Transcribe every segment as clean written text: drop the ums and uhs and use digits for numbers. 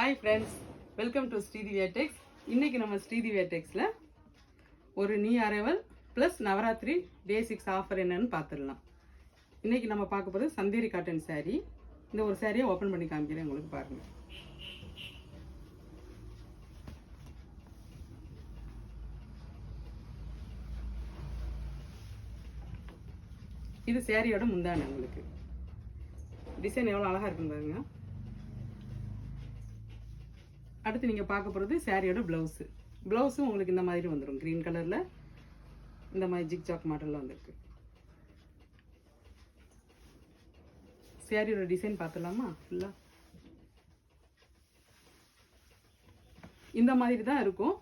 Hi friends, welcome to Sridivya Tex. இன்றைக்கி நம்ம ஸ்ரீதிவ்யா டெக்ஸில் ஒரு new arrival plus Navaratri day 6 offer என்னன்னு பார்த்துடலாம். இன்றைக்கி நம்ம பார்க்க போகிறது சந்தேரி காட்டன் saree. இந்த ஒரு சாரியை ஓப்பன் பண்ணி காமிக்கிறேன், உங்களுக்கு பாருங்கள். இது சாரியோட முந்தானை. உங்களுக்கு டிசைன் எவ்வளோ அழகாக இருக்குன்னு பாருங்க. அடுத்து நீங்கள் பார்க்க போகிறது சாரியோட ப்ளவுஸும் உங்களுக்கு இந்த மாதிரி வந்துடும். க்ரீன் கலரில் இந்த மாதிரி ஜிக்ஜாக் மாடலில் வந்துருக்கு. சாரியோட டிசைன் பார்த்துடலாமா? ஃபுல்லாக இந்த மாதிரி தான் இருக்கும்.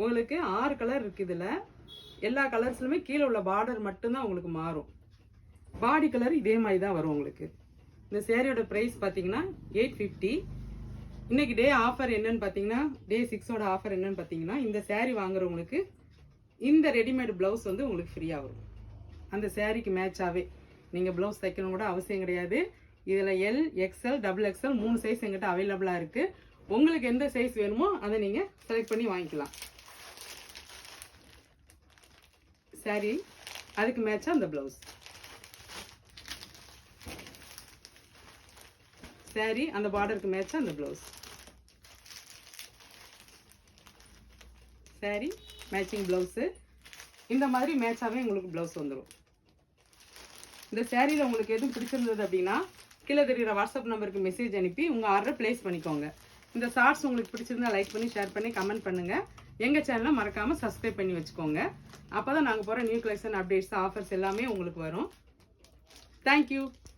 உங்களுக்கு 6 கலர் இருக்குது. இதில் எல்லா கலர்ஸ்லுமே கீழே உள்ள பார்டர் மட்டும்தான் உங்களுக்கு மாறும். பாடி கலர் இதே மாதிரி தான் வரும் உங்களுக்கு. இந்த சாரியோட ப்ரைஸ் பார்த்தீங்கன்னா 850. இன்னைக்கு டே ஆஃபர் என்னன்னு பார்த்தீங்கன்னா, டே 6ஓட ஆஃபர் என்னன்னு பார்த்தீங்கன்னா, இந்த saree வாங்குறவங்களுக்கு இந்த ரெடிமேட் ப்ளவுஸ் வந்து உங்களுக்கு ஃப்ரீயாக வரும். அந்த சாரீக்கு மேட்சாகவே நீங்கள் ப்ளவுஸ் தைக்கணும் கூட அவசியம் கிடையாது. இதில் எல், எக்ஸ்எல், XXL 3 சைஸ் எங்கிட்ட அவைலபிளாக இருக்குது. உங்களுக்கு எந்த சைஸ் வேணுமோ அதை நீங்கள் செலக்ட் பண்ணி வாங்கிக்கலாம். saree அதுக்கு மேட்சாக அந்த ப்ளவுஸ். saree அந்த பார்டருக்கு மேட்சாக அந்த ப்ளவுஸ். saree matching blouse. இந்த மாதிரி மேட்சாகவே உங்களுக்கு ப்ளவுஸ் வந்துடும். இந்த சாரியில் உங்களுக்கு எதுவும் பிடிச்சிருந்தது அப்படின்னா கீழே தெரிகிற வாட்ஸ்அப் நம்பருக்கு மெசேஜ் அனுப்பி உங்கள் ஆர்டரை ப்ளேஸ் பண்ணிக்கோங்க. இந்த ஷார்ட்ஸ் உங்களுக்கு பிடிச்சிருந்தா லைக் பண்ணி, ஷேர் பண்ணி, கமெண்ட் பண்ணுங்கள். எங்கள் சேனலை மறக்காமல் சப்ஸ்கிரைப் பண்ணி வச்சுக்கோங்க. அப்போ தான் நாங்கள் போகிற நியூ கலெக்ஷன் அப்டேட்ஸ், ஆஃபர்ஸ் எல்லாமே உங்களுக்கு வரும். தேங்க்யூ.